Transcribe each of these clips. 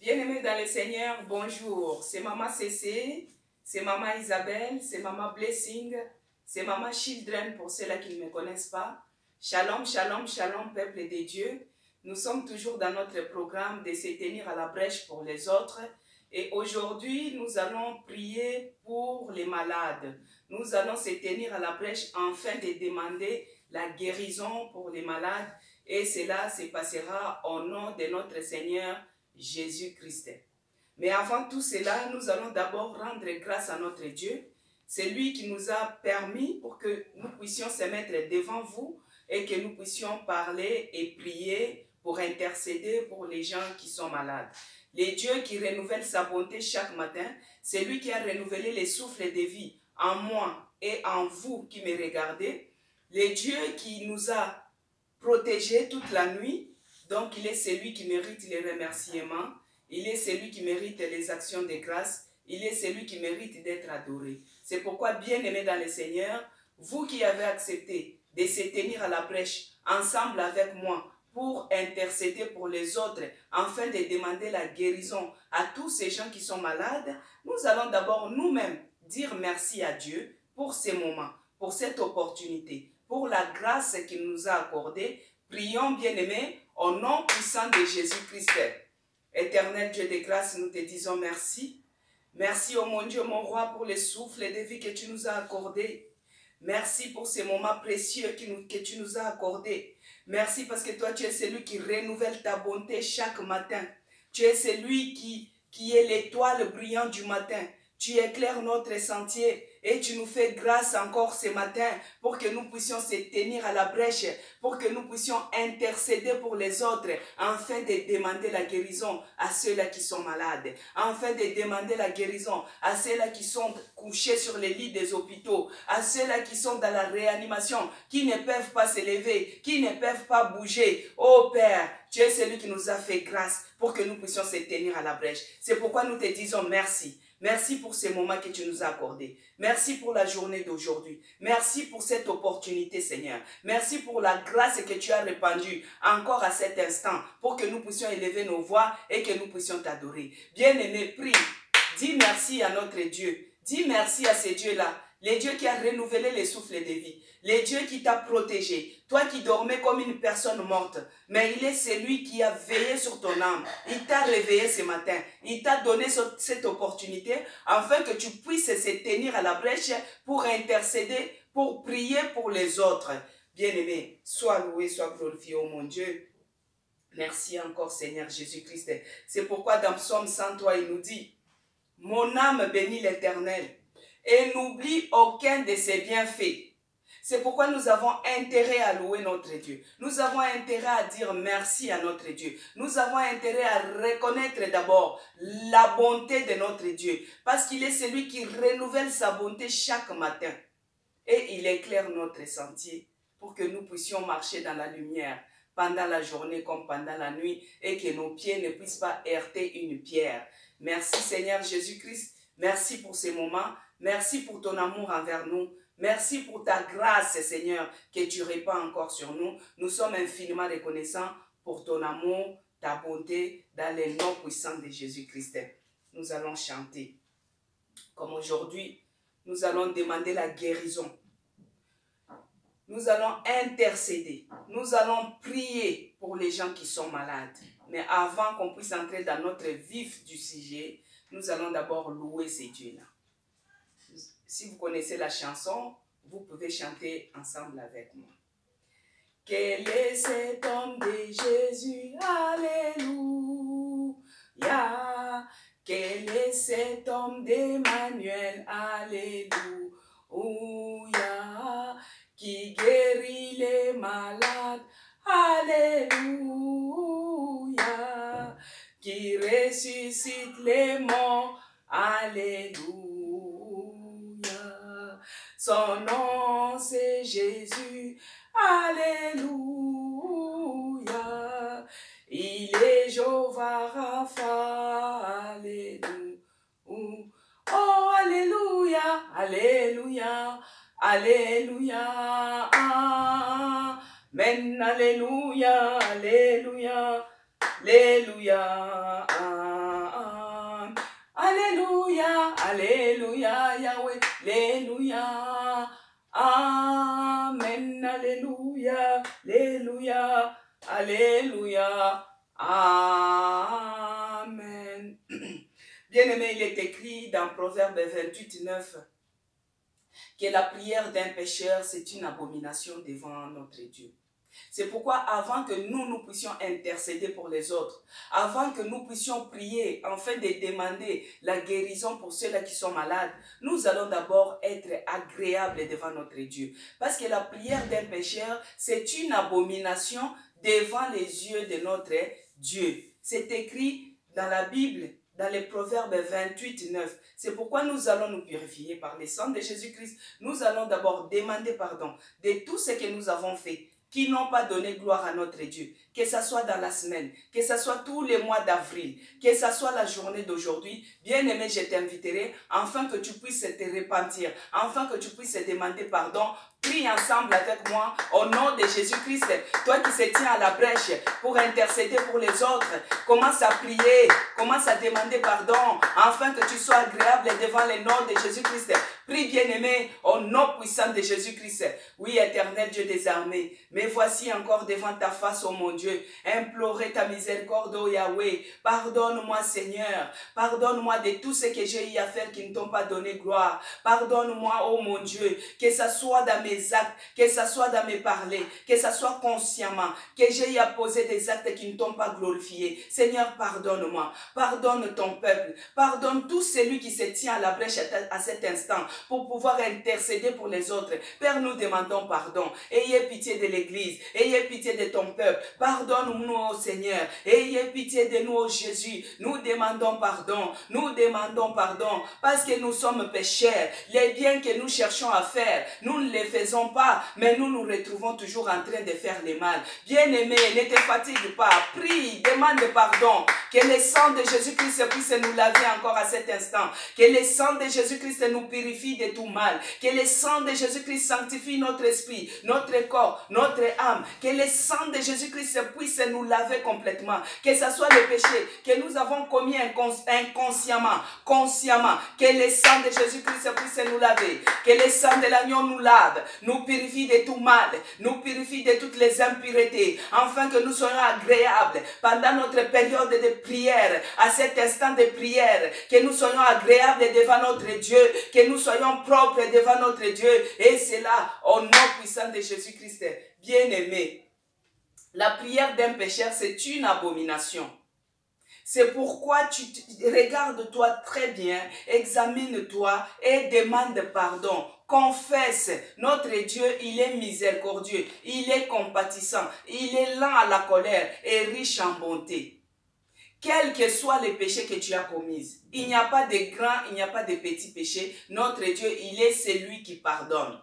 Bien-aimés dans le Seigneur, bonjour. C'est Maman Cécé, c'est Maman Isabelle, c'est Maman Blessing, c'est Maman Children pour ceux-là qui ne me connaissent pas. Shalom, shalom, shalom, peuple de Dieu. Nous sommes toujours dans notre programme de se tenir à la brèche pour les autres. Et aujourd'hui, nous allons prier pour les malades. Nous allons se tenir à la brèche afin de demander la guérison pour les malades. Et cela se passera au nom de notre Seigneur Jésus-Christ. Mais avant tout cela, nous allons d'abord rendre grâce à notre Dieu. C'est lui qui nous a permis pour que nous puissions se mettre devant vous et que nous puissions parler et prier pour intercéder pour les gens qui sont malades. Le Dieu qui renouvelle sa bonté chaque matin, c'est lui qui a renouvelé les souffles de vie en moi et en vous qui me regardez. Le Dieu qui nous a protégés toute la nuit. Donc, il est celui qui mérite les remerciements, il est celui qui mérite les actions de grâce, il est celui qui mérite d'être adoré. C'est pourquoi, bien-aimés dans le Seigneur, vous qui avez accepté de se tenir à la brèche ensemble avec moi pour intercéder pour les autres, afin de demander la guérison à tous ces gens qui sont malades, nous allons d'abord nous-mêmes dire merci à Dieu pour ces moments, pour cette opportunité, pour la grâce qu'il nous a accordée. Prions, bien-aimés, au nom puissant de Jésus-Christ. Éternel Dieu de grâce, nous te disons merci. Merci, oh mon Dieu, mon roi, pour le souffle de vie que tu nous as accordé. Merci pour ces moments précieux que tu nous as accordés. Merci parce que toi, tu es celui qui renouvelle ta bonté chaque matin. Tu es celui qui est l'étoile brillante du matin. Tu éclaires notre sentier et tu nous fais grâce encore ce matin pour que nous puissions se tenir à la brèche, pour que nous puissions intercéder pour les autres, afin de demander la guérison à ceux-là qui sont malades, afin de demander la guérison à ceux-là qui sont couchés sur les lits des hôpitaux, à ceux-là qui sont dans la réanimation, qui ne peuvent pas se lever, qui ne peuvent pas bouger. Oh Père, tu es celui qui nous a fait grâce pour que nous puissions se tenir à la brèche. C'est pourquoi nous te disons merci. Merci pour ces moments que tu nous as accordés. Merci pour la journée d'aujourd'hui. Merci pour cette opportunité, Seigneur. Merci pour la grâce que tu as répandue encore à cet instant pour que nous puissions élever nos voix et que nous puissions t'adorer. Bien-aimé, prie. Dis merci à notre Dieu. Dis merci à ce Dieu-là. Le Dieu qui a renouvelé les souffles de vie. Le Dieu qui t'a protégé. Toi qui dormais comme une personne morte. Mais il est celui qui a veillé sur ton âme. Il t'a réveillé ce matin. Il t'a donné cette opportunité afin que tu puisses se tenir à la brèche pour intercéder, pour prier pour les autres. Bien-aimé, sois loué, sois glorifié, oh mon Dieu. Merci encore, Seigneur Jésus-Christ. C'est pourquoi dans Psaume 103, il nous dit, « Mon âme bénit l'Éternel et n'oublie aucun de ses bienfaits. » C'est pourquoi nous avons intérêt à louer notre Dieu. Nous avons intérêt à dire merci à notre Dieu. Nous avons intérêt à reconnaître d'abord la bonté de notre Dieu. Parce qu'il est celui qui renouvelle sa bonté chaque matin. Et il éclaire notre sentier pour que nous puissions marcher dans la lumière pendant la journée comme pendant la nuit et que nos pieds ne puissent pas heurter une pierre. Merci Seigneur Jésus-Christ. Merci pour ces moments. Merci pour ton amour envers nous. Merci pour ta grâce, Seigneur, que tu répands encore sur nous. Nous sommes infiniment reconnaissants pour ton amour, ta bonté, dans le nom puissant de Jésus-Christ. Nous allons chanter. Comme aujourd'hui, nous allons demander la guérison. Nous allons intercéder. Nous allons prier pour les gens qui sont malades. Mais avant qu'on puisse entrer dans notre vif du sujet, nous allons d'abord louer ces dieux-là. Si vous connaissez la chanson, vous pouvez chanter ensemble avec moi. Quel est cet homme de Jésus, alléluia. Quel est cet homme d'Emmanuel, alléluia. Qui guérit les malades, alléluia. Qui ressuscite les morts, alléluia. Son nom c'est Jésus, alléluia. Il est Jéhovah Rapha, alléluia. Oh, alléluia, alléluia, alléluia. Amen, alléluia, alléluia, alléluia. Alléluia, Yahweh, Alléluia. Amen, Alléluia, Alléluia, Alléluia, Amen. Bien-aimé, il est écrit dans Proverbe 28, 9 que la prière d'un pécheur, c'est une abomination devant notre Dieu. C'est pourquoi avant que nous puissions intercéder pour les autres, avant que nous puissions prier afin de demander la guérison pour ceux-là qui sont malades, nous allons d'abord être agréables devant notre Dieu. Parce que la prière d'un pécheur, c'est une abomination devant les yeux de notre Dieu. C'est écrit dans la Bible, dans les Proverbes 28, 9. C'est pourquoi nous allons nous purifier par le sang de Jésus-Christ. Nous allons d'abord demander pardon de tout ce que nous avons fait, qui n'ont pas donné gloire à notre Dieu, que ce soit dans la semaine, que ce soit tous les mois d'avril, que ce soit la journée d'aujourd'hui. Bien-aimé, je t'inviterai afin que tu puisses te repentir, afin que tu puisses demander pardon. Prie ensemble avec moi au nom de Jésus-Christ. Toi qui se tiens à la brèche pour intercéder pour les autres, commence à prier, commence à demander pardon afin que tu sois agréable devant le nom de Jésus-Christ. Prie bien-aimé au nom puissant de Jésus-Christ. Oui, éternel Dieu des armées, mais voici encore devant ta face, ô mon Dieu, implorer ta miséricorde, ô Yahweh. Pardonne-moi, Seigneur. Pardonne-moi de tout ce que j'ai eu à faire qui ne t'ont pas donné gloire. Pardonne-moi, ô mon Dieu, que ça soit dans mes actes, que ça soit dans mes parler, que ça soit consciemment, que j'ai eu à poser des actes qui ne t'ont pas glorifié. Seigneur, pardonne-moi. Pardonne ton peuple. Pardonne tout celui qui se tient à la brèche à cet instant pour pouvoir intercéder pour les autres. Père, nous demandons pardon. Ayez pitié de l'Église. Ayez pitié de ton peuple. Pardonne-nous, ô Seigneur. Ayez pitié de nous, ô Jésus. Nous demandons pardon. Nous demandons pardon parce que nous sommes pécheurs. Les biens que nous cherchons à faire, nous ne les faisons pas, mais nous nous retrouvons toujours en train de faire le mal. Bien-aimé, ne te fatigue pas. Prie, demande pardon. Que le sang de Jésus-Christ puisse nous laver encore à cet instant. Que le sang de Jésus-Christ nous purifie de tout mal. Que le sang de Jésus-Christ sanctifie notre esprit, notre corps, notre âme. Que le sang de Jésus-Christ puisse nous laver complètement. Que ce soit le péché que nous avons commis inconsciemment, consciemment. Que le sang de Jésus-Christ puisse nous laver. Que le sang de l'agneau nous lave, nous purifie de tout mal, nous purifie de toutes les impuretés, afin que nous soyons agréables pendant notre période de prière, à cet instant de prière, que nous soyons agréables devant notre Dieu, que nous soyons propres devant notre Dieu, et c'est là, au nom puissant de Jésus-Christ. Bien-aimé, la prière d'un pécheur, c'est une abomination. C'est pourquoi regarde-toi très bien, examine-toi et demande pardon. Confesse, notre Dieu, il est miséricordieux, il est compatissant, il est lent à la colère et riche en bonté. Quels que soient les péchés que tu as commis, il n'y a pas de grands, il n'y a pas de petits péchés. Notre Dieu, il est celui qui pardonne.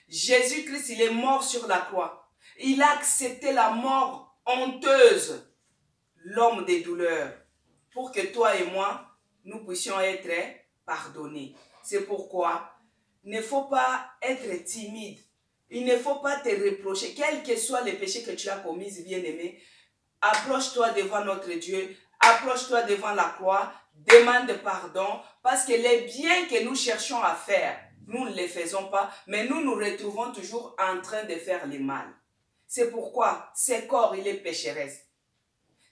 Jésus-Christ, il est mort sur la croix. Il a accepté la mort honteuse, l'homme des douleurs, pour que toi et moi, nous puissions être pardonnés. C'est pourquoi il ne faut pas être timide. Il ne faut pas te reprocher, quels que soient les péchés que tu as commis, bien-aimé. Approche-toi devant notre Dieu, approche-toi devant la croix, demande pardon, parce que les biens que nous cherchons à faire, nous ne les faisons pas, mais nous nous retrouvons toujours en train de faire le mal. C'est pourquoi ce corps, il est pécheresse.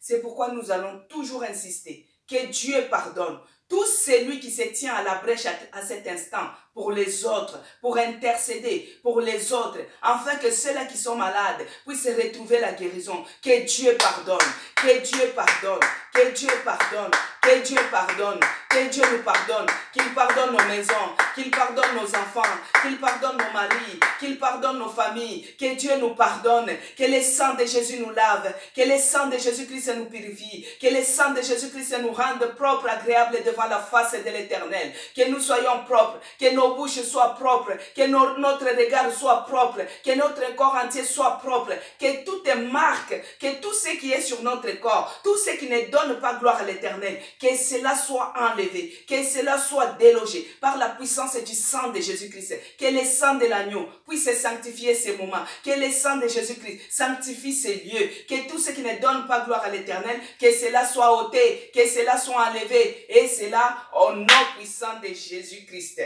C'est pourquoi nous allons toujours insister que Dieu pardonne. Tout celui qui se tient à la brèche à cet instant pour les autres, pour intercéder pour les autres, afin que ceux-là qui sont malades puissent retrouver la guérison. Que Dieu pardonne, que Dieu pardonne, que Dieu pardonne, que Dieu pardonne, que Dieu nous pardonne, qu'il pardonne nos maisons, qu'il pardonne nos enfants, qu'il pardonne nos maris, qu'il pardonne nos familles, que Dieu nous pardonne, que le sang de Jésus nous lave, que le sang de Jésus-Christ nous purifie, que le sang de Jésus-Christ nous rende propres, agréables devant la face de l'Éternel, que nous soyons propres, que nos bouches soient propres, que notre regard soit propre, que notre corps entier soit propre, que toutes les marques, que tout ce qui est sur notre corps, tout ce qui ne donne pas gloire à l'Éternel, que cela soit enlevé, que cela soit délogé par la puissance du sang de Jésus-Christ, que le sang de l'agneau puisse sanctifier ces moments, que le sang de Jésus-Christ sanctifie ces lieux, que tout ce qui ne donne pas gloire à l'Éternel, que cela soit ôté, que cela soit enlevé, et cela cela au nom puissant de Jésus-Christ.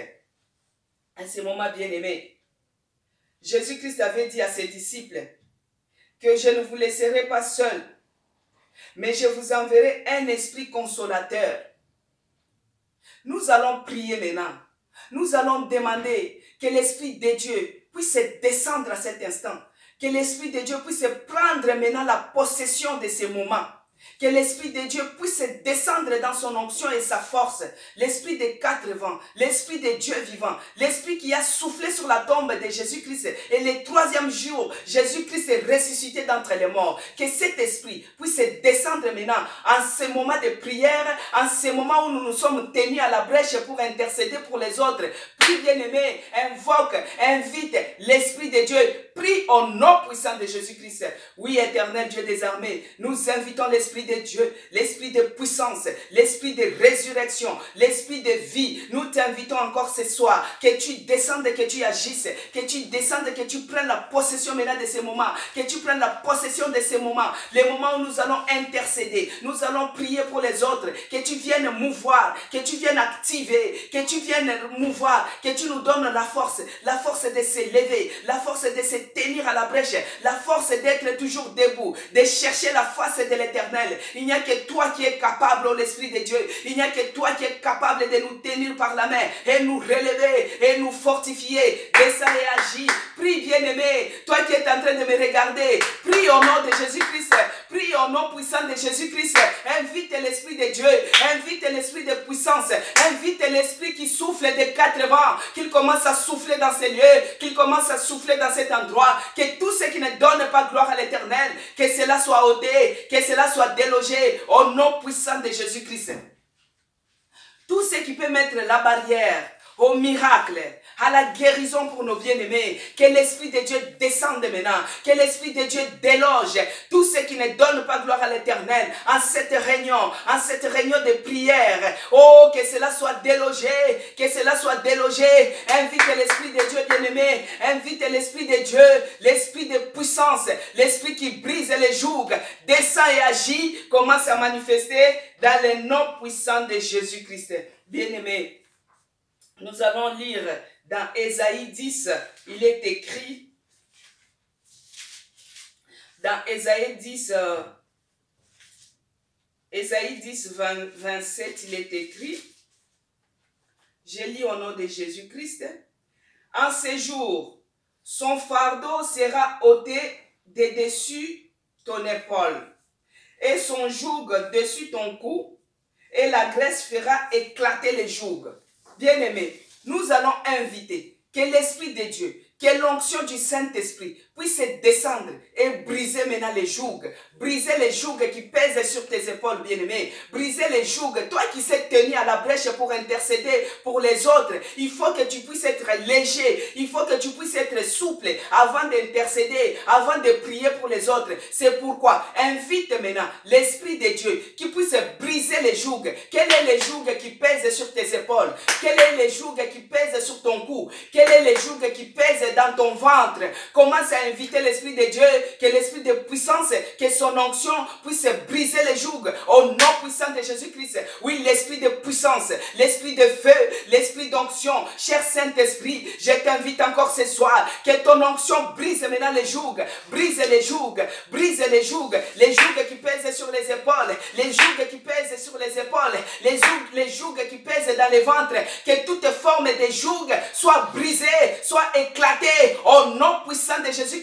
À ce moment, bien-aimé, Jésus-Christ avait dit à ses disciples que je ne vous laisserai pas seuls, mais je vous enverrai un esprit consolateur. Nous allons prier maintenant. Nous allons demander que l'Esprit de Dieu puisse descendre à cet instant. Que l'Esprit de Dieu puisse prendre maintenant la possession de ces moments. Que l'Esprit de Dieu puisse descendre dans son onction et sa force. L'Esprit des 4 vents, l'Esprit de Dieu vivant, l'Esprit qui a soufflé sur la tombe de Jésus-Christ. Et le 3e jour, Jésus-Christ est ressuscité d'entre les morts. Que cet Esprit puisse descendre maintenant en ce moment de prière, en ce moment où nous nous sommes tenus à la brèche pour intercéder pour les autres. Prie, bien-aimé, invoque, invite l'Esprit de Dieu. Prie au nom puissant de Jésus-Christ. Oui, éternel Dieu des armées, nous invitons l'Esprit de Dieu, l'Esprit de puissance, l'Esprit de résurrection, l'Esprit de vie. Nous t'invitons encore ce soir, que tu descendes, que tu agisses, que tu descendes, que tu prennes la possession maintenant de ces moments, que tu prennes la possession de ces moments, les moments où nous allons intercéder, nous allons prier pour les autres, que tu viennes mouvoir, que tu viennes activer, que tu viennes mouvoir, que tu nous donnes la force de se lever, la force de se tenir à la brèche, la force d'être toujours debout, de chercher la face de l'Éternel. Il n'y a que toi qui es capable, oh l'Esprit de Dieu. Il n'y a que toi qui es capable de nous tenir par la main et nous relever et nous fortifier. Descends et agis. Prie, bien-aimé, toi qui es en train de me regarder. Prie au nom de Jésus-Christ. Prie au nom puissant de Jésus-Christ. Invite l'Esprit de Dieu. Invite l'Esprit de puissance. Invite l'Esprit qui souffle des 4 vents. Qu'il commence à souffler dans ces lieux. Qu'il commence à souffler dans cet endroit. Que tout ce qui ne donne pas gloire à l'Éternel, que cela soit ôté, que cela soit délogé au nom puissant de Jésus-Christ. Tout ce qui peut mettre la barrière au miracle, à la guérison pour nos bien-aimés, que l'Esprit de Dieu descende maintenant, que l'Esprit de Dieu déloge tout ce qui ne donne pas gloire à l'Éternel en cette réunion de prière. Oh, que cela soit délogé, que cela soit délogé. Invite l'Esprit de Dieu, bien-aimé, invite l'Esprit de Dieu, l'Esprit de puissance, l'Esprit qui brise les jougs, descend et agit, commence à manifester dans le nom puissant de Jésus-Christ. Bien-aimé, nous allons lire dans Ésaïe 10, il est écrit, dans Ésaïe 10, 27, il est écrit, je lis au nom de Jésus-Christ, en ces jours, son fardeau sera ôté de dessus ton épaule, et son joug dessus ton cou, et la graisse fera éclater les jougs. Bien-aimés, nous allons inviter que l'Esprit de Dieu, que l'onction du Saint-Esprit puisse descendre et briser maintenant les jougs. Briser les jougs qui pèsent sur tes épaules, bien-aimés. Briser les jougs. Toi qui sais tenir à la brèche pour intercéder pour les autres, il faut que tu puisses être léger. Il faut que tu puisses être souple avant d'intercéder, avant de prier pour les autres. C'est pourquoi invite maintenant l'Esprit de Dieu qui puisse briser les jougs. Quel est les jougs qui pèsent sur tes épaules? Quel est les jougs qui pèsent sur ton cou? Quel est les jougs qui pèsent dans ton ventre? Commence à inviter l'Esprit de Dieu, que l'Esprit de puissance, que son onction puisse briser les jougs au nom puissant de Jésus-Christ. Oui, l'Esprit de puissance, l'Esprit de feu, l'Esprit d'onction. Cher Saint-Esprit, je t'invite encore ce soir, que ton onction brise maintenant les jougs, brise les jougs, brise les jougs qui pèsent sur les épaules, les jougs qui pèsent sur les épaules, les jougs qui pèsent dans les ventres, que toute forme de joug soit brisée, soit éclatée au nom puissant de Jésus-Christ.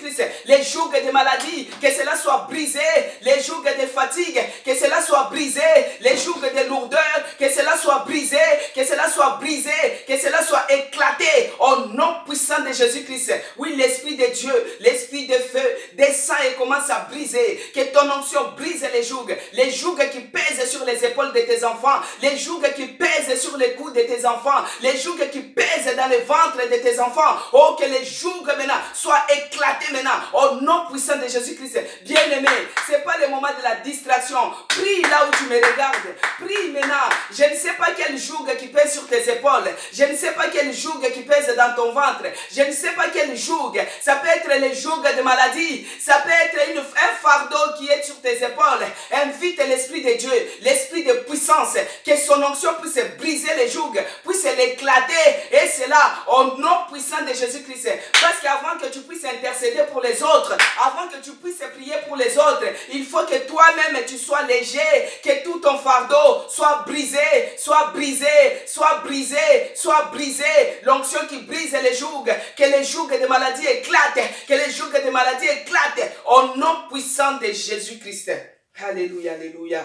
Les jougs de maladie, que cela soit brisé, les jougs de fatigue, que cela soit brisé, les jougs de lourdeur, que cela soit brisé, que cela soit brisé, que cela soit éclaté au nom puissant de Jésus-Christ. Oui, l'Esprit de Dieu, l'Esprit de feu descend et commence à briser, que ton onction brise les jougs qui pèsent sur les épaules de tes enfants, les jougs qui pèsent sur les coudes de tes enfants, les jougs qui pèsent dans le ventre de tes enfants. Oh, que les jougs maintenant soient éclatés maintenant au nom puissant de Jésus-Christ. Bien-aimé, ce n'est pas le moment de la distraction. Prie là où tu me regardes. Prie maintenant. Je ne sais pas quel joug qui pèse sur tes épaules. Je ne sais pas quel joug qui pèse dans ton ventre. Je ne sais pas quel joug. Ça peut être le joug de maladie. Ça peut être un fardeau qui est sur tes épaules. Invite l'Esprit de Dieu, l'Esprit de puissance, que son onction puisse briser les jougs, puisse l'éclater. Et c'est là, au nom puissant de Jésus-Christ. Parce qu'avant que tu puisses intercéder pour les autres, avant que tu puisses prier pour les autres, il faut que toi-même tu sois léger, que tout ton fardeau soit brisé, soit brisé, soit brisé, soit brisé. L'onction qui brise les jougs, que les jougs de maladie éclatent, que les jougs de maladie éclatent, au nom puissant de Jésus-Christ. Alléluia, alléluia.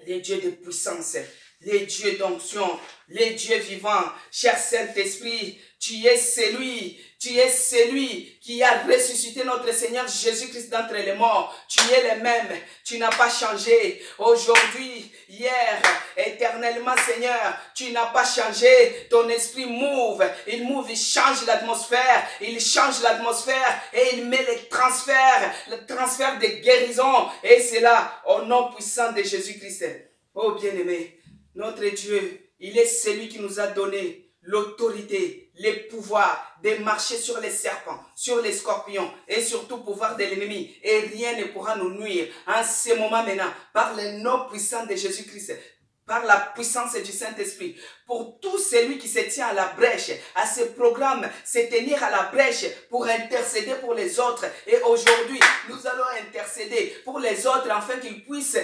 Les dieux de puissance, les dieux d'onction, les dieux vivants, cher Saint-Esprit, tu es celui qui a ressuscité notre Seigneur Jésus-Christ d'entre les morts. Tu es le même, tu n'as pas changé. Aujourd'hui, hier, éternellement Seigneur, tu n'as pas changé. Ton esprit move, il change l'atmosphère, il change l'atmosphère et il met le transfert de guérison. Et c'est là, au nom puissant de Jésus-Christ. Oh bien-aimé, notre Dieu, il est celui qui nous a donné l'autorité, les pouvoirs de marcher sur les serpents, sur les scorpions et sur tout pouvoir de l'ennemi. Et rien ne pourra nous nuire en ce moment maintenant, par le nom puissant de Jésus-Christ, par la puissance du Saint-Esprit. Pour tout celui qui se tient à la brèche, à ce programme, se tenir à la brèche pour intercéder pour les autres. Et aujourd'hui, nous allons intercéder pour les autres afin qu'ils puissent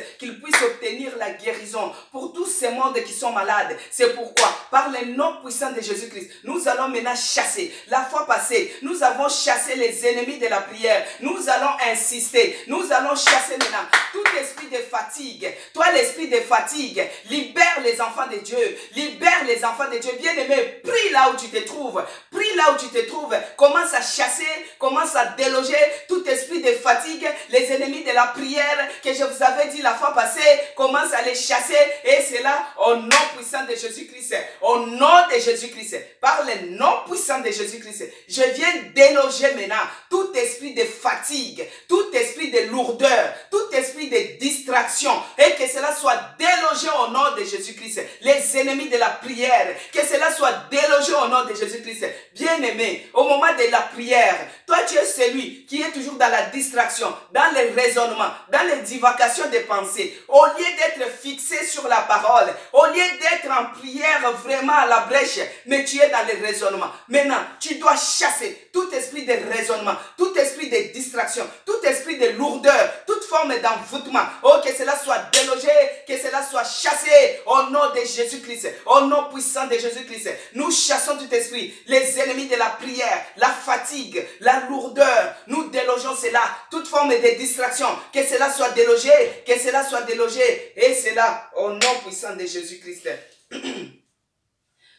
obtenir la guérison. Pour tous ces mondes qui sont malades. C'est pourquoi, par le nom puissant de Jésus-Christ, nous allons maintenant chasser. La fois passée, nous avons chassé les ennemis de la prière. Nous allons insister. Nous allons chasser maintenant tout esprit de fatigue. Toi, l'esprit de fatigue, libère les enfants de Dieu. Libère les enfants de Dieu. Bien-aimés, prie là où tu te trouves. Prie là où tu te trouves. Commence à chasser, commence à déloger tout esprit de fatigue. Les ennemis de la prière que je vous avais dit la fois passée, commence à les chasser. Et c'est là, au nom puissant de Jésus-Christ. Au nom de Jésus-Christ. Par le nom puissant de Jésus-Christ. Je viens déloger maintenant tout esprit de fatigue, tout esprit de lourdeur, tout esprit de distraction. Et que cela soit délogé au nom de Jésus-Christ. Les ennemis de la prière, que cela soit délogé au nom de Jésus-Christ. Bien-aimé, au moment de la prière, toi tu es celui qui est toujours dans la distraction, dans le raisonnement, dans les divagations des pensées. Au lieu d'être fixé sur la parole, au lieu d'être en prière vraiment à la brèche, mais tu es dans le raisonnement. Maintenant, tu dois chasser tout esprit de raisonnement, tout esprit de distraction, tout esprit de lourdeur, toute forme d'envoûtement. Oh, que cela soit délogé, que cela soit chassé au nom de Jésus-Christ, au nom puissant de Jésus-Christ. Nous chassons tout esprit, les ennemis de la prière, la fatigue, la lourdeur. Nous délogeons cela, toute forme de distraction, que cela soit délogé, que cela soit délogé. Et cela au nom puissant de Jésus-Christ.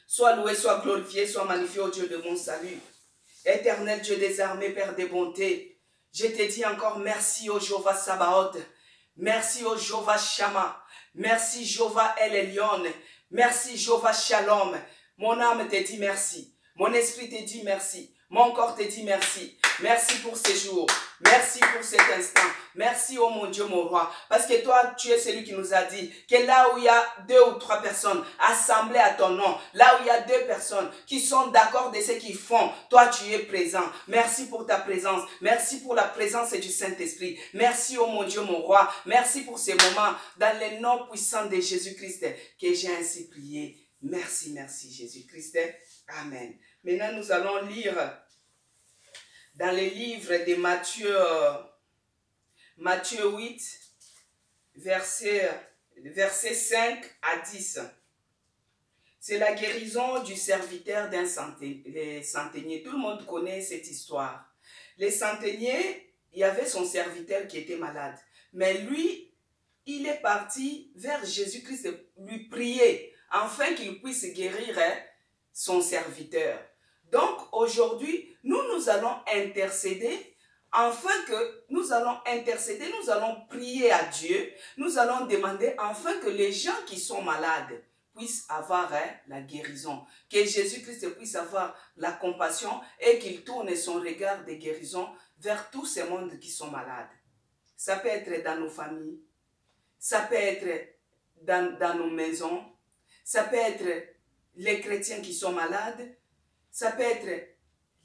Sois loué, sois glorifié, sois magnifié au Dieu de mon salut. Éternel Dieu des armées, Père des bontés, je te dis encore merci au Jéhovah Sabaoth. Merci au Jéhovah Shammah. Merci Jéhovah El Elyon. Merci Jéhovah Shalom. Mon âme te dit merci. Mon esprit te dit merci. Mon corps te dit merci. Merci pour ce jour. Merci pour cet instant. Merci, oh mon Dieu, mon roi. Parce que toi, tu es celui qui nous a dit que là où il y a 2 ou 3 personnes assemblées à ton nom, là où il y a 2 personnes qui sont d'accord de ce qu'ils font, toi, tu es présent. Merci pour ta présence. Merci pour la présence du Saint-Esprit. Merci, oh mon Dieu, mon roi. Merci pour ces moments dans le nom puissant de Jésus-Christ que j'ai ainsi prié. Merci, merci Jésus-Christ. Amen. Maintenant, nous allons lire dans le livre de Matthieu 8, versets 5 à 10. C'est la guérison du serviteur d'un centenier. Tout le monde connaît cette histoire. Les centeniers, il y avait son serviteur qui était malade. Mais lui, il est parti vers Jésus-Christ lui prier afin qu'il puisse guérir son serviteur. Donc aujourd'hui, nous allons intercéder, afin que nous allons intercéder, nous allons prier à Dieu, nous allons demander afin que les gens qui sont malades puissent avoir la guérison, que Jésus-Christ puisse avoir la compassion et qu'il tourne son regard de guérison vers tous ces mondes qui sont malades. Ça peut être dans nos familles, ça peut être dans nos maisons, ça peut être les chrétiens qui sont malades, ça peut être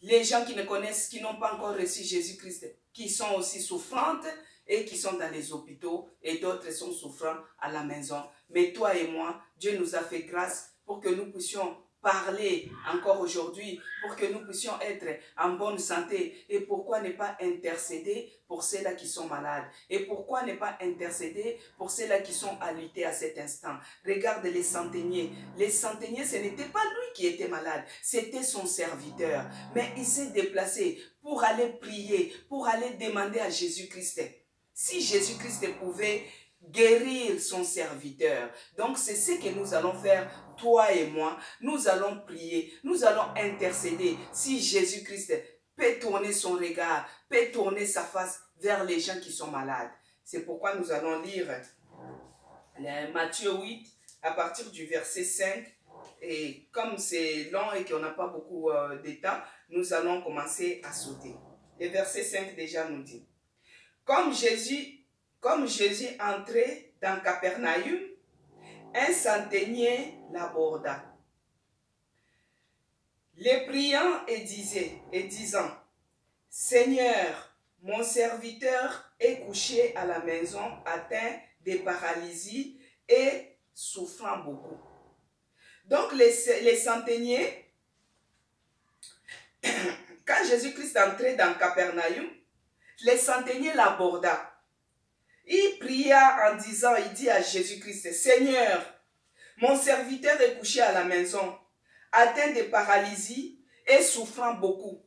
les gens qui ne connaissent, qui n'ont pas encore reçu Jésus-Christ, qui sont aussi souffrantes et qui sont dans les hôpitaux et d'autres sont souffrants à la maison. Mais toi et moi, Dieu nous a fait grâce pour que nous puissions parler encore aujourd'hui, pour que nous puissions être en bonne santé. Et pourquoi ne pas intercéder pour ceux-là qui sont malades? Et pourquoi ne pas intercéder pour ceux-là qui sont à lutter à cet instant? Regarde les centeniers. Les centeniers, ce n'était pas lui qui était malade, c'était son serviteur. Mais il s'est déplacé pour aller prier, pour aller demander à Jésus-Christ. Si Jésus-Christ pouvait guérir son serviteur. Donc c'est ce que nous allons faire, toi et moi. Nous allons prier, nous allons intercéder. Si Jésus-Christ peut tourner son regard, peut tourner sa face vers les gens qui sont malades. C'est pourquoi nous allons lire Matthieu 8 à partir du verset 5. Et comme c'est long et qu'on n'a pas beaucoup de temps, nous allons commencer à sauter. Le verset 5 déjà nous dit: Comme Jésus entrait dans Capernaum, un centenier l'aborda, les priant et disant: Seigneur, mon serviteur est couché à la maison, atteint de paralysie et souffrant beaucoup. Donc les centeniers, quand Jésus-Christ entrait dans Capernaum, les centeniers l'aborda. Il pria en disant, il dit à Jésus-Christ: Seigneur, mon serviteur est couché à la maison, atteint de paralysie et souffrant beaucoup.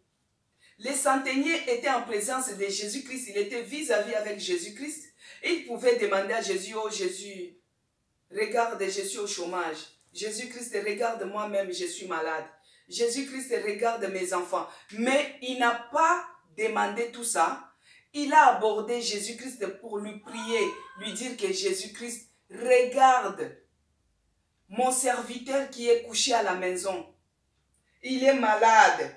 Les centeniers étaient en présence de Jésus-Christ, il était vis-à-vis avec Jésus-Christ. Il pouvait demander à Jésus: oh Jésus, regarde, je suis au chômage. Jésus-Christ, regarde, moi-même, je suis malade. Jésus-Christ, regarde mes enfants. Mais il n'a pas demandé tout ça. Il a abordé Jésus-Christ pour lui prier, lui dire que Jésus-Christ, regarde mon serviteur qui est couché à la maison. Il est malade.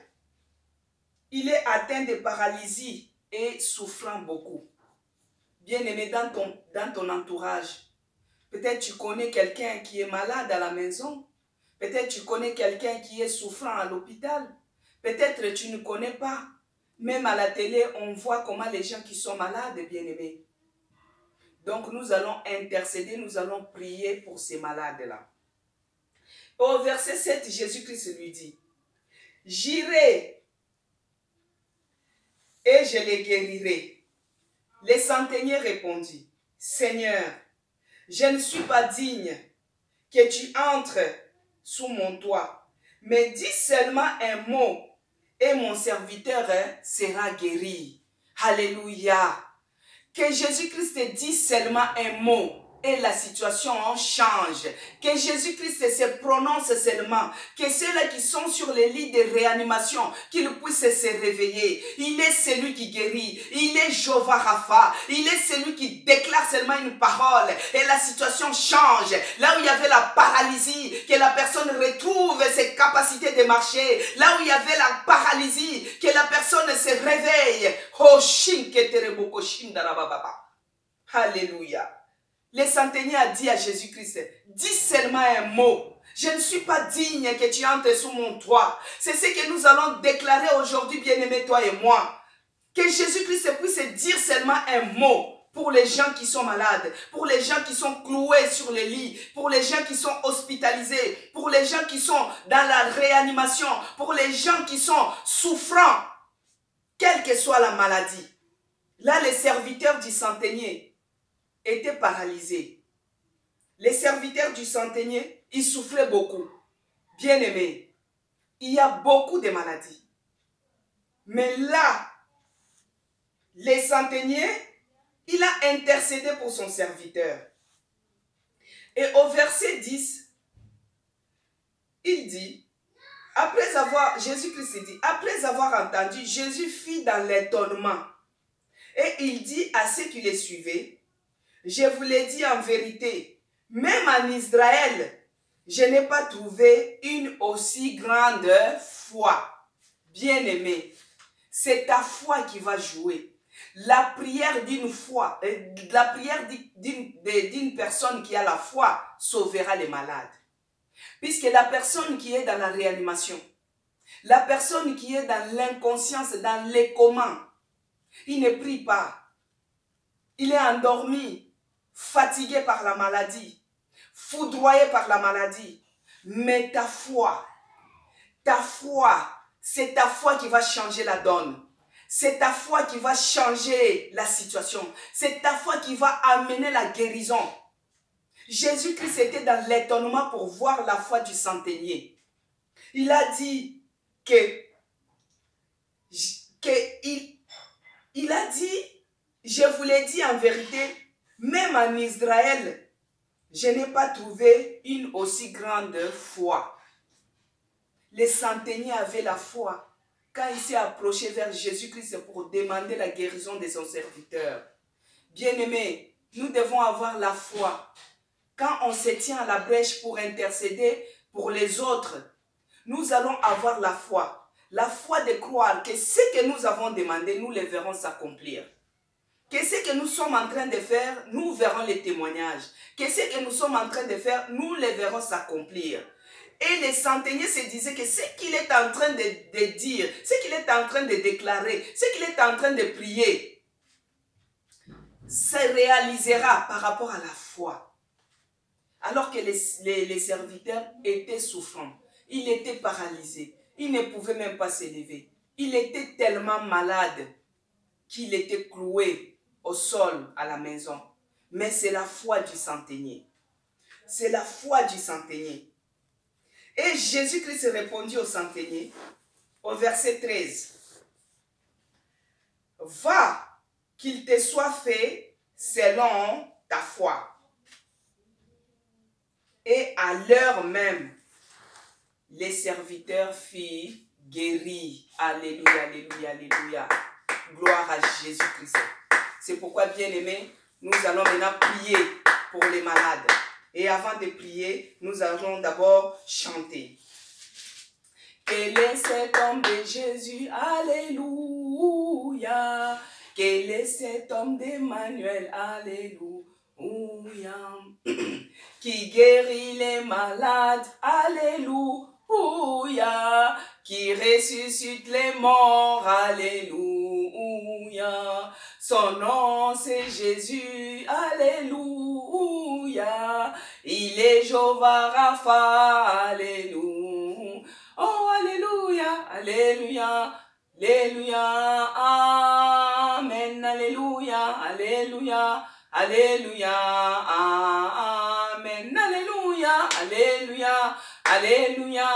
Il est atteint de paralysie et souffrant beaucoup. Bien-aimé, dans ton entourage, peut-être tu connais quelqu'un qui est malade à la maison. Peut-être tu connais quelqu'un qui est souffrant à l'hôpital. Peut-être tu ne connais pas. Même à la télé, on voit comment les gens qui sont malades, bien-aimés. Donc nous allons intercéder, nous allons prier pour ces malades-là. Au verset 7, Jésus-Christ lui dit: J'irai et je les guérirai. Les centeniers répondit: Seigneur, je ne suis pas digne que tu entres sous mon toit, mais dis seulement un mot et mon serviteur sera guéri. Alléluia. Que Jésus-Christ dise seulement un mot et la situation en change. Que Jésus-Christ se prononce seulement. Que ceux-là qui sont sur les lits de réanimation, qu'ils puissent se réveiller. Il est celui qui guérit. Il est Jéhovah Rapha. Il est celui qui déclare seulement une parole et la situation change. Là où il y avait la paralysie, que la personne retrouve ses capacités de marcher. Là où il y avait la paralysie, que la personne se réveille. Oh, Alléluia. Les centeniers a dit à Jésus-Christ: dis seulement un mot. Je ne suis pas digne que tu entres sous mon toit. C'est ce que nous allons déclarer aujourd'hui, bien-aimés, toi et moi. Que Jésus-Christ puisse dire seulement un mot pour les gens qui sont malades, pour les gens qui sont cloués sur les lits, pour les gens qui sont hospitalisés, pour les gens qui sont dans la réanimation, pour les gens qui sont souffrants, quelle que soit la maladie. Là, les serviteurs du centenier étaient paralysés. Les serviteurs du centenier, ils souffraient beaucoup. Bien-aimés, il y a beaucoup de maladies. Mais là, les centeniers, il a intercédé pour son serviteur. Et au verset 10, il dit, Jésus-Christ dit, après avoir entendu, Jésus fit dans l'étonnement. Et il dit à ceux qui les suivaient: je vous l'ai dit en vérité, même en Israël, je n'ai pas trouvé une aussi grande foi. Bien-aimé, c'est ta foi qui va jouer. La prière d'une foi, la prière d'une personne qui a la foi sauvera les malades. Puisque la personne qui est dans la réanimation, la personne qui est dans l'inconscience, dans les communs, il ne prie pas. Il est endormi, fatigué par la maladie, foudroyé par la maladie. Mais ta foi, c'est ta foi qui va changer la donne. C'est ta foi qui va changer la situation. C'est ta foi qui va amener la guérison. Jésus-Christ était dans l'étonnement pour voir la foi du centenier. Il a dit il a dit, je vous l'ai dit en vérité, même en Israël, je n'ai pas trouvé une aussi grande foi. Les centeniers avaient la foi quand il s'est approché vers Jésus-Christ pour demander la guérison de son serviteur. Bien-aimés, nous devons avoir la foi. Quand on se tient à la brèche pour intercéder pour les autres, nous allons avoir la foi. La foi de croire que ce que nous avons demandé, nous le verrons s'accomplir. Que ce que nous sommes en train de faire, nous verrons les témoignages. Que ce que nous sommes en train de faire, nous le verrons s'accomplir. Et les centeniers se disaient que ce qu'il est en train de dire, ce qu'il est en train de déclarer, ce qu'il est en train de prier, se réalisera par rapport à la foi. Alors que les serviteurs étaient souffrants, ils étaient paralysés, ils ne pouvaient même pas se lever. Il était tellement malade qu'il était cloué au sol à la maison. Mais c'est la foi du centenier. C'est la foi du centenier. Et Jésus-Christ répondit au centenier, au verset 13. Va, qu'il te soit fait selon ta foi. Et à l'heure même, les serviteurs furent guéris. Alléluia, alléluia, alléluia. Gloire à Jésus-Christ. C'est pourquoi, bien-aimés, nous allons maintenant prier pour les malades. Et avant de prier, nous allons d'abord chanter. Quel est cet homme de Jésus, alléluia. Quel est cet homme d'Emmanuel, alléluia. Qui guérit les malades, alléluia. Qui ressuscite les morts, alléluia. Son nom c'est Jésus, alléluia. Il est Jéhovah Rapha, alléluia. Oh, alléluia, alléluia, alléluia, amen, alléluia, alléluia, alléluia, amen, alléluia, alléluia, alléluia,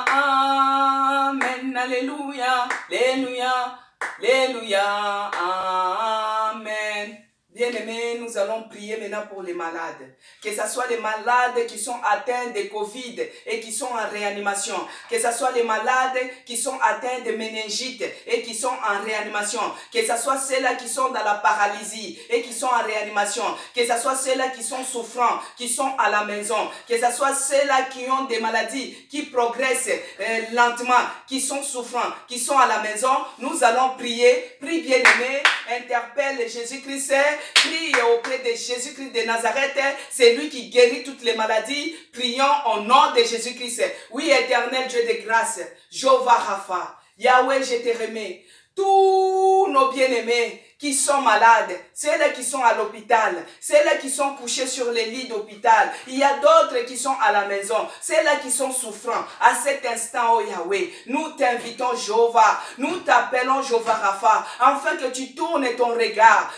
amen, alléluia, alléluia, alléluia, amen. Bien-aimés, nous allons prier maintenant pour les malades. Que ce soit les malades qui sont atteints de Covid et qui sont en réanimation. Que ce soit les malades qui sont atteints de méningite et qui sont en réanimation. Que ce soit ceux-là qui sont dans la paralysie et qui sont en réanimation. Que ce soit ceux-là qui sont souffrants, qui sont à la maison. Que ce soit ceux-là qui ont des maladies, qui progressent lentement, qui sont souffrants, qui sont à la maison. Nous allons prier. Prie, bien-aimés. Interpelle Jésus-Christ. Prie auprès de Jésus-Christ de Nazareth. C'est lui qui guérit toutes les maladies. Prions au nom de Jésus-Christ. Oui, éternel Dieu de grâce, Jéhovah Rapha, Yahweh, je te remets. Tous nos bien-aimés qui sont malades, ceux-là qui sont à l'hôpital, ceux-là qui sont couchés sur les lits d'hôpital, il y a d'autres qui sont à la maison, ceux-là qui sont souffrants. À cet instant, oh Yahweh, nous t'invitons Jéhovah, nous t'appelons Jéhovah Rapha, afin que tu tournes ton regard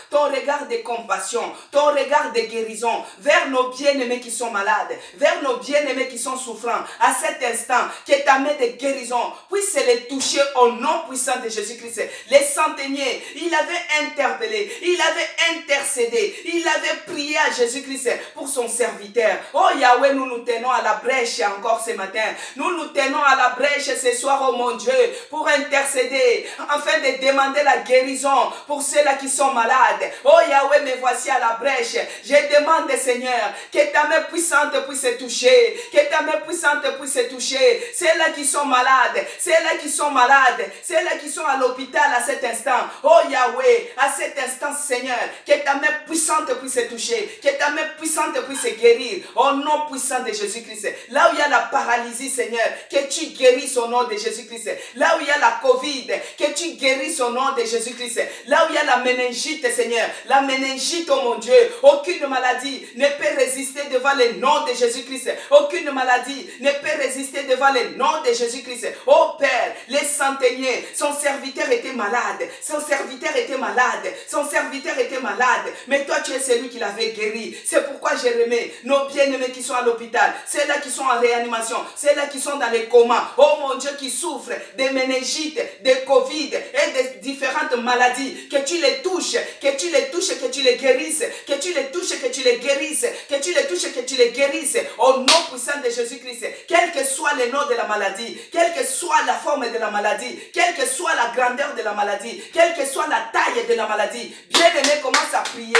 de compassion, ton regard de guérison vers nos bien-aimés qui sont malades, vers nos bien-aimés qui sont souffrants. À cet instant, que ta main de guérison puisse les toucher au nom puissant de Jésus-Christ. Les centeniers, il avait interpellé, il avait intercédé, il avait prié à Jésus-Christ pour son serviteur. Oh Yahweh, nous nous tenons à la brèche encore ce matin. Nous nous tenons à la brèche ce soir, oh mon Dieu, pour intercéder, afin de demander la guérison pour ceux-là qui sont malades. Oh Yahweh, me voici à la brèche. Je demande, Seigneur, que ta main puissante puisse toucher, que ta main puissante puisse toucher ceux-là qui sont malades, ceux-là qui sont malades, ceux-là qui sont à l'hôpital à cet instant. Oh Yahweh, à cet instant, Seigneur, que ta main puissante puisse toucher, que ta main puissante puisse guérir, au nom puissant de Jésus-Christ. Là où il y a la paralysie, Seigneur, que tu guérisses au nom de Jésus-Christ. Là où il y a la Covid, que tu guérisses au nom de Jésus-Christ. Là où il y a la méningite, Seigneur, la méningite, oh mon Dieu, aucune maladie ne peut résister devant le nom de Jésus-Christ. Aucune maladie ne peut résister devant le nom de Jésus-Christ. Oh Père, les centeniers, son serviteur était malade, son serviteur était malade, son serviteur était malade, mais toi tu es celui qui l'avait guéri. C'est pourquoi j'ai remis nos bien-aimés qui sont à l'hôpital, ceux-là qui sont en réanimation, ceux-là qui sont dans les comas, oh mon Dieu, qui souffrent de méningite, de Covid et de différentes maladies, que tu les touches, que tu les touches, que tu les guérisses, que tu les touches, que tu les guérisses, que tu les touches, que tu les guérisses, au nom puissant de Jésus-Christ, quel que soit le nom de la maladie, quelle que soit la forme de la maladie, quelle que soit la grandeur de la maladie, quelle que soit la taille de la maladie, bien-aimé, commence à prier,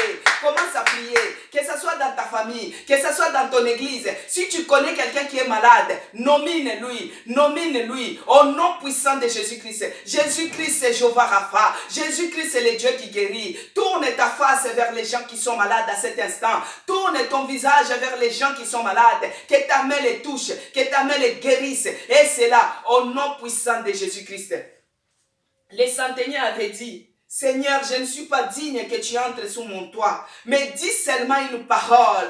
que ce soit dans ta famille, que ce soit dans ton église. Si tu connais quelqu'un qui est malade, nomine-lui, au nom puissant de Jésus-Christ. Jésus-Christ c'est Jéhovah Rapha, Jésus-Christ c'est le Dieu qui guérit. Tourne ta face vers les gens qui sont malades à cet instant, tourne ton visage vers les gens qui sont malades, que ta main les touche, que ta main les guérisse, et c'est là, au nom puissant de Jésus-Christ. Les centeniers avaient dit, Seigneur, je ne suis pas digne que tu entres sous mon toit, mais dis seulement une parole,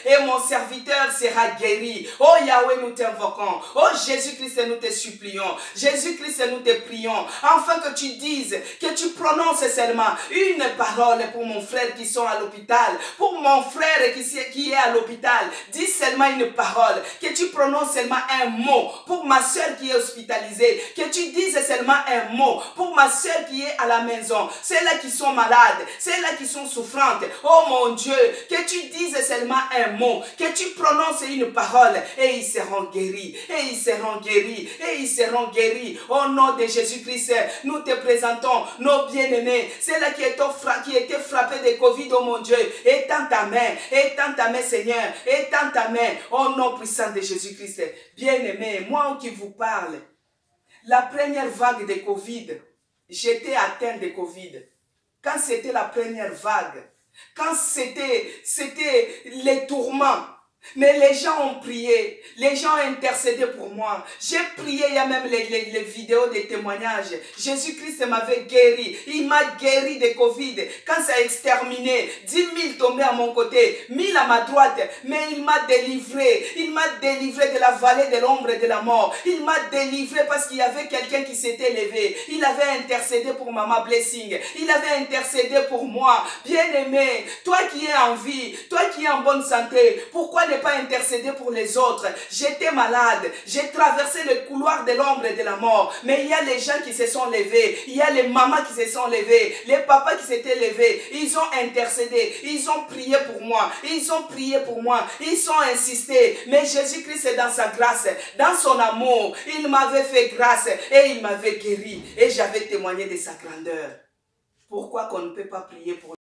et mon serviteur sera guéri. Oh Yahweh, nous t'invoquons. Oh Jésus-Christ, nous te supplions. Jésus-Christ, nous te prions, afin que tu dises, que tu prononces seulement une parole pour mon frère qui sont à l'hôpital, pour mon frère qui est à l'hôpital. Dis seulement une parole, que tu prononces seulement un mot pour ma soeur qui est hospitalisée, que tu dises seulement un mot pour ma soeur qui est à la maison, celles-là qui sont malades, celles-là qui sont souffrantes. Oh mon Dieu, que tu dises seulement un mot, que tu prononces une parole, et ils seront guéris, et ils seront guéris, et ils seront guéris. Au nom de Jésus-Christ, nous te présentons nos bien-aimés, celles-là qui étaient frappés de Covid, oh mon Dieu, étends ta main, Seigneur, étends ta main, au nom puissant de Jésus-Christ. Bien-aimés, moi qui vous parle, la première vague de Covid, j'étais atteint de Covid. Quand c'était la première vague, quand c'était les tourments, mais les gens ont prié, les gens ont intercédé pour moi. J'ai prié, il y a même les vidéos des témoignages. Jésus-Christ m'avait guéri, il m'a guéri de Covid. Quand ça a exterminé, 10 000 tombaient à mon côté, 1000 à ma droite, mais il m'a délivré de la vallée de l'ombre et de la mort. Il m'a délivré parce qu'il y avait quelqu'un qui s'était levé. Il avait intercédé pour Maman Blessing, il avait intercédé pour moi. Bien-aimé, toi qui es en vie, toi qui es en bonne santé, pourquoi ne pas intercéder pour les autres? J'étais malade, j'ai traversé le couloir de l'ombre et de la mort, mais il y a les gens qui se sont levés, il y a les mamans qui se sont levés, les papas qui s'étaient levés, ils ont intercédé, ils ont prié pour moi, ils ont insisté, mais Jésus-Christ est dans sa grâce, dans son amour, il m'avait fait grâce et il m'avait guéri, et j'avais témoigné de sa grandeur. Pourquoi qu'on ne peut pas prier pour